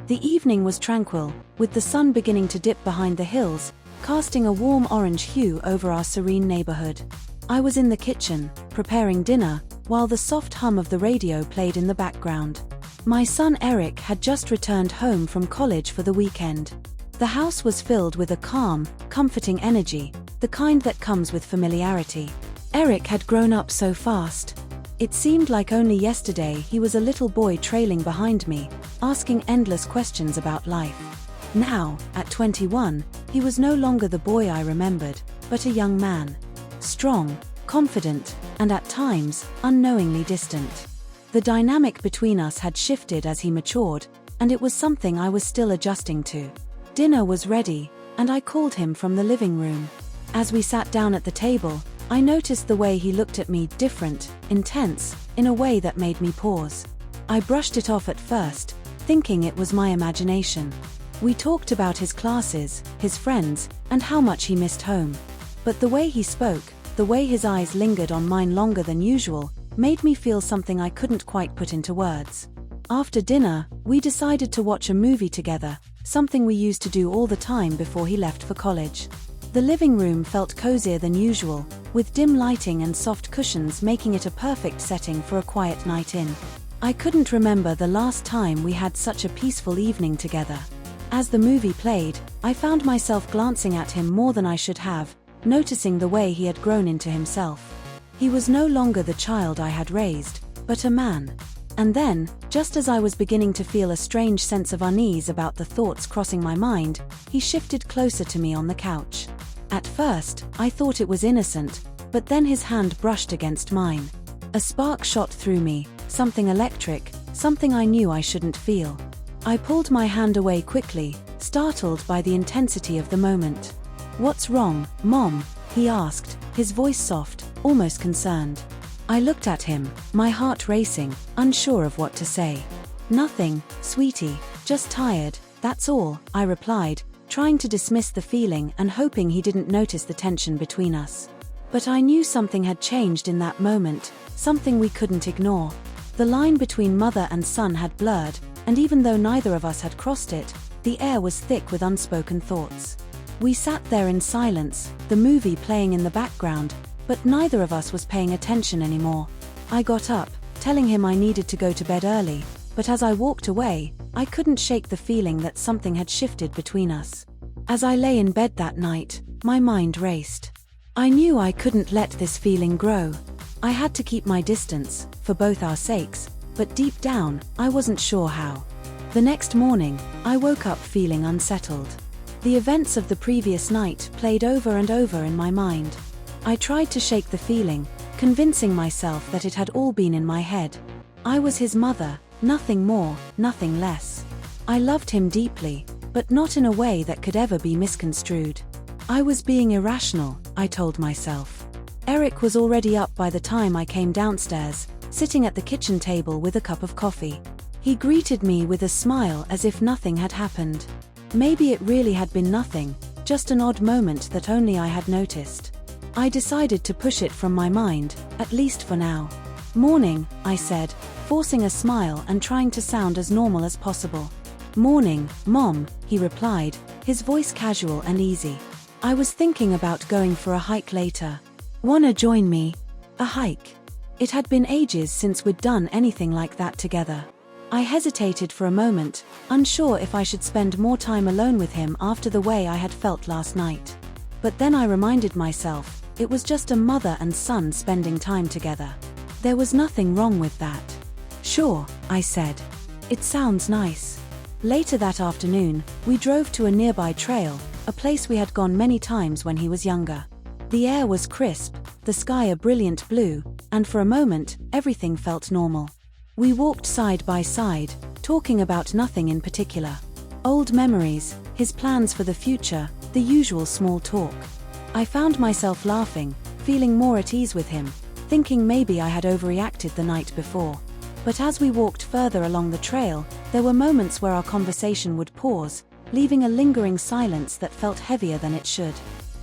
The evening was tranquil, with the sun beginning to dip behind the hills, casting a warm orange hue over our serene neighborhood. I was in the kitchen, preparing dinner, while the soft hum of the radio played in the background. My son Eric had just returned home from college for the weekend. The house was filled with a calm, comforting energy, the kind that comes with familiarity. Eric had grown up so fast. It seemed like only yesterday he was a little boy trailing behind me, asking endless questions about life. Now, at 21, he was no longer the boy I remembered, but a young man. Strong, confident, and at times, unknowingly distant. The dynamic between us had shifted as he matured, and it was something I was still adjusting to. Dinner was ready, and I called him from the living room. As we sat down at the table, I noticed the way he looked at me, different, intense, in a way that made me pause. I brushed it off at first, thinking it was my imagination. We talked about his classes, his friends, and how much he missed home. But the way he spoke, the way his eyes lingered on mine longer than usual, made me feel something I couldn't quite put into words. After dinner, we decided to watch a movie together, something we used to do all the time before he left for college. The living room felt cozier than usual, with dim lighting and soft cushions making it a perfect setting for a quiet night in. I couldn't remember the last time we had such a peaceful evening together. As the movie played, I found myself glancing at him more than I should have, noticing the way he had grown into himself. He was no longer the child I had raised, but a man. And then, just as I was beginning to feel a strange sense of unease about the thoughts crossing my mind, he shifted closer to me on the couch. At first, I thought it was innocent, but then his hand brushed against mine. A spark shot through me, something electric, something I knew I shouldn't feel. I pulled my hand away quickly, startled by the intensity of the moment. "What's wrong, Mom?" he asked, his voice soft, almost concerned. I looked at him, my heart racing, unsure of what to say. "Nothing, sweetie, just tired, that's all," I replied, trying to dismiss the feeling and hoping he didn't notice the tension between us. But I knew something had changed in that moment, something we couldn't ignore. The line between mother and son had blurred, and even though neither of us had crossed it, the air was thick with unspoken thoughts. We sat there in silence, the movie playing in the background, but neither of us was paying attention anymore. I got up, telling him I needed to go to bed early, but as I walked away, I couldn't shake the feeling that something had shifted between us. As I lay in bed that night, my mind raced. I knew I couldn't let this feeling grow. I had to keep my distance, for both our sakes, but deep down, I wasn't sure how. The next morning, I woke up feeling unsettled. The events of the previous night played over and over in my mind. I tried to shake the feeling, convincing myself that it had all been in my head. I was his mother, nothing more, nothing less. I loved him deeply, but not in a way that could ever be misconstrued. I was being irrational, I told myself. Eric was already up by the time I came downstairs, sitting at the kitchen table with a cup of coffee. He greeted me with a smile as if nothing had happened. Maybe it really had been nothing, just an odd moment that only I had noticed. I decided to push it from my mind, at least for now. "Morning," I said, forcing a smile and trying to sound as normal as possible. "Morning, Mom," he replied, his voice casual and easy. "I was thinking about going for a hike later. Wanna join me?" A hike. It had been ages since we'd done anything like that together. I hesitated for a moment, unsure if I should spend more time alone with him after the way I had felt last night. But then I reminded myself, it was just a mother and son spending time together. There was nothing wrong with that. "Sure," I said. "It sounds nice." Later that afternoon, we drove to a nearby trail, a place we had gone many times when he was younger. The air was crisp, the sky a brilliant blue, and for a moment, everything felt normal. We walked side by side, talking about nothing in particular. Old memories, his plans for the future, the usual small talk. I found myself laughing, feeling more at ease with him, thinking maybe I had overreacted the night before. But as we walked further along the trail, there were moments where our conversation would pause, leaving a lingering silence that felt heavier than it should.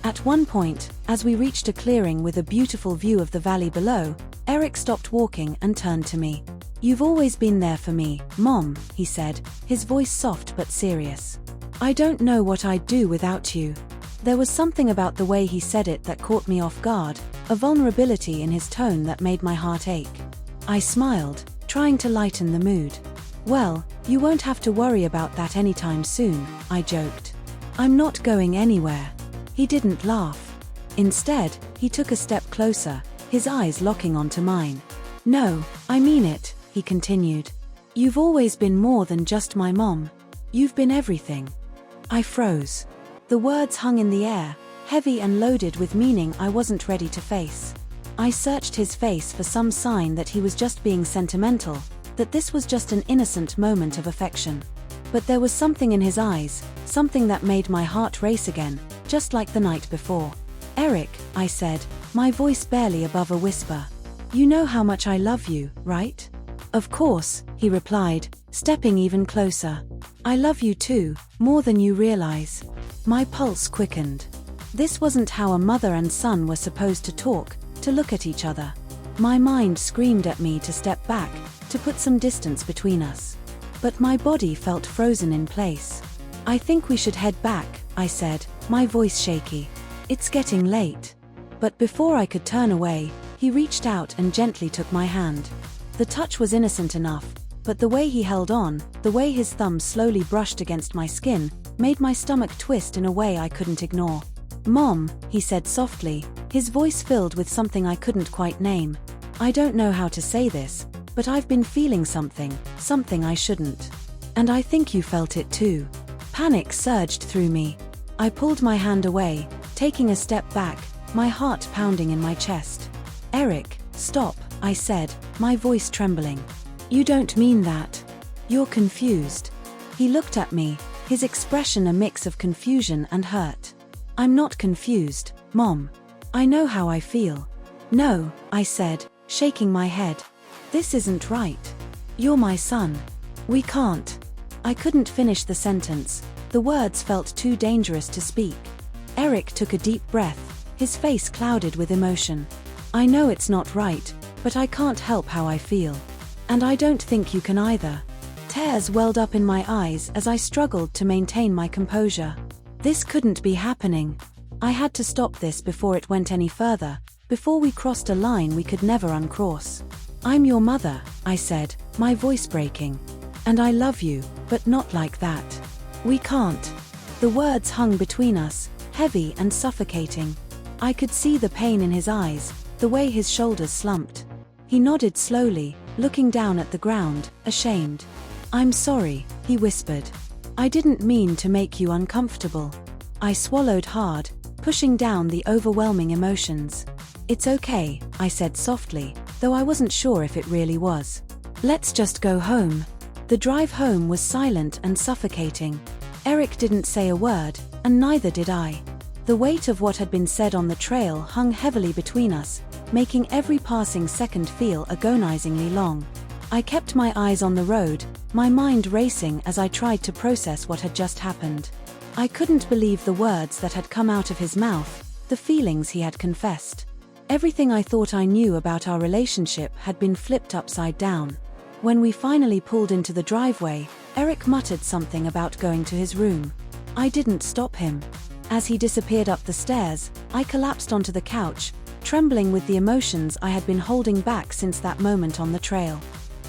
At one point, as we reached a clearing with a beautiful view of the valley below, Eric stopped walking and turned to me. You've always been there for me, Mom, he said, his voice soft but serious. I don't know what I'd do without you. There was something about the way he said it that caught me off guard, a vulnerability in his tone that made my heart ache. I smiled, trying to lighten the mood. Well, you won't have to worry about that anytime soon, I joked. I'm not going anywhere. He didn't laugh. Instead, he took a step closer, his eyes locking onto mine. No, I mean it, he continued. You've always been more than just my mom. You've been everything. I froze. The words hung in the air, heavy and loaded with meaning I wasn't ready to face. I searched his face for some sign that he was just being sentimental, that this was just an innocent moment of affection. But there was something in his eyes, something that made my heart race again, just like the night before. Eric, I said, my voice barely above a whisper. You know how much I love you, right? Of course, he replied, stepping even closer. I love you too, more than you realize. My pulse quickened. This wasn't how a mother and son were supposed to talk, to look at each other. My mind screamed at me to step back, to put some distance between us. But my body felt frozen in place. I think we should head back, I said, my voice shaky. It's getting late. But before I could turn away, he reached out and gently took my hand. The touch was innocent enough, but the way he held on, the way his thumb slowly brushed against my skin, made my stomach twist in a way I couldn't ignore. Mom, he said softly, his voice filled with something I couldn't quite name. I don't know how to say this, but I've been feeling something I shouldn't. And I think you felt it too. Panic surged through me. I pulled my hand away, taking a step back, my heart pounding in my chest. Eric, stop, I said, my voice trembling. You don't mean that. You're confused. He looked at me, his expression a mix of confusion and hurt. I'm not confused, Mom. I know how I feel. No, I said, shaking my head. This isn't right. You're my son. We can't. I couldn't finish the sentence. The words felt too dangerous to speak. Eric took a deep breath, his face clouded with emotion. I know it's not right, but I can't help how I feel. And I don't think you can either. Tears welled up in my eyes as I struggled to maintain my composure. This couldn't be happening. I had to stop this before it went any further, before we crossed a line we could never uncross. I'm your mother, I said, my voice breaking. And I love you, but not like that. We can't. The words hung between us, heavy and suffocating. I could see the pain in his eyes, the way his shoulders slumped. He nodded slowly, looking down at the ground, ashamed. I'm sorry, he whispered. I didn't mean to make you uncomfortable. I swallowed hard, pushing down the overwhelming emotions. It's okay, I said softly, though I wasn't sure if it really was. Let's just go home. The drive home was silent and suffocating. Eric didn't say a word, and neither did I. The weight of what had been said on the trail hung heavily between us, making every passing second feel agonizingly long. I kept my eyes on the road, my mind racing as I tried to process what had just happened. I couldn't believe the words that had come out of his mouth, the feelings he had confessed. Everything I thought I knew about our relationship had been flipped upside down. When we finally pulled into the driveway, Eric muttered something about going to his room. I didn't stop him. As he disappeared up the stairs, I collapsed onto the couch, trembling with the emotions I had been holding back since that moment on the trail.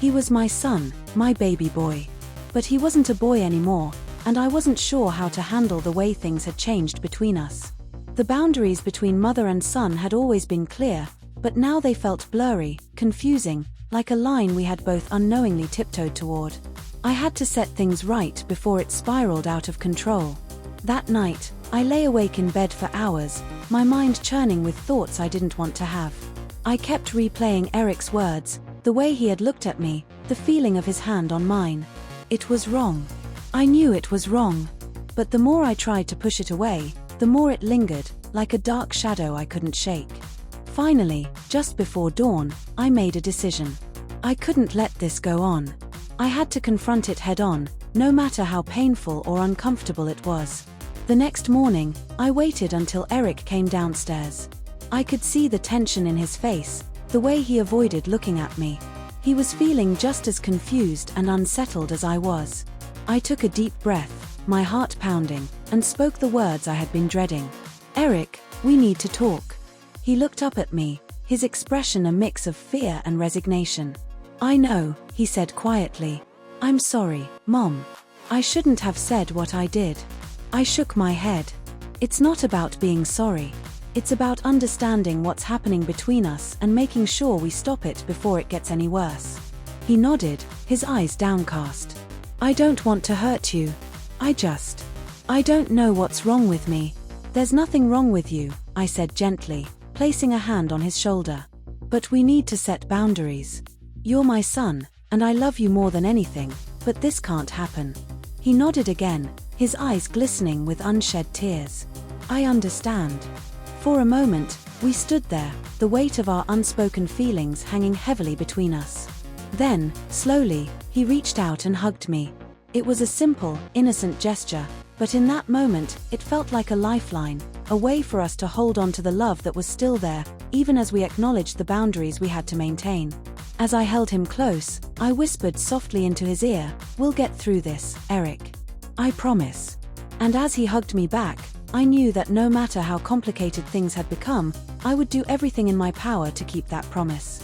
He was my son, my baby boy. But he wasn't a boy anymore, and I wasn't sure how to handle the way things had changed between us. The boundaries between mother and son had always been clear, but now they felt blurry, confusing, like a line we had both unknowingly tiptoed toward. I had to set things right before it spiraled out of control. That night, I lay awake in bed for hours, my mind churning with thoughts I didn't want to have. I kept replaying Eric's words, the way he had looked at me, the feeling of his hand on mine. It was wrong. I knew it was wrong. But the more I tried to push it away, the more it lingered, like a dark shadow I couldn't shake. Finally, just before dawn, I made a decision. I couldn't let this go on. I had to confront it head-on, no matter how painful or uncomfortable it was. The next morning, I waited until Eric came downstairs. I could see the tension in his face, the way he avoided looking at me. He was feeling just as confused and unsettled as I was. I took a deep breath, my heart pounding, and spoke the words I had been dreading. "Eric, we need to talk." He looked up at me, his expression a mix of fear and resignation. "I know," he said quietly. "I'm sorry, Mom. I shouldn't have said what I did." I shook my head. "It's not about being sorry. It's about understanding what's happening between us and making sure we stop it before it gets any worse." He nodded, his eyes downcast. "I don't want to hurt you. I don't know what's wrong with me." "There's nothing wrong with you," I said gently, placing a hand on his shoulder. "But we need to set boundaries. You're my son, and I love you more than anything, but this can't happen." He nodded again, his eyes glistening with unshed tears. "I understand." For a moment, we stood there, the weight of our unspoken feelings hanging heavily between us. Then, slowly, he reached out and hugged me. It was a simple, innocent gesture, but in that moment, it felt like a lifeline, a way for us to hold on to the love that was still there, even as we acknowledged the boundaries we had to maintain. As I held him close, I whispered softly into his ear, "We'll get through this, Eric. I promise." And as he hugged me back, I knew that no matter how complicated things had become, I would do everything in my power to keep that promise.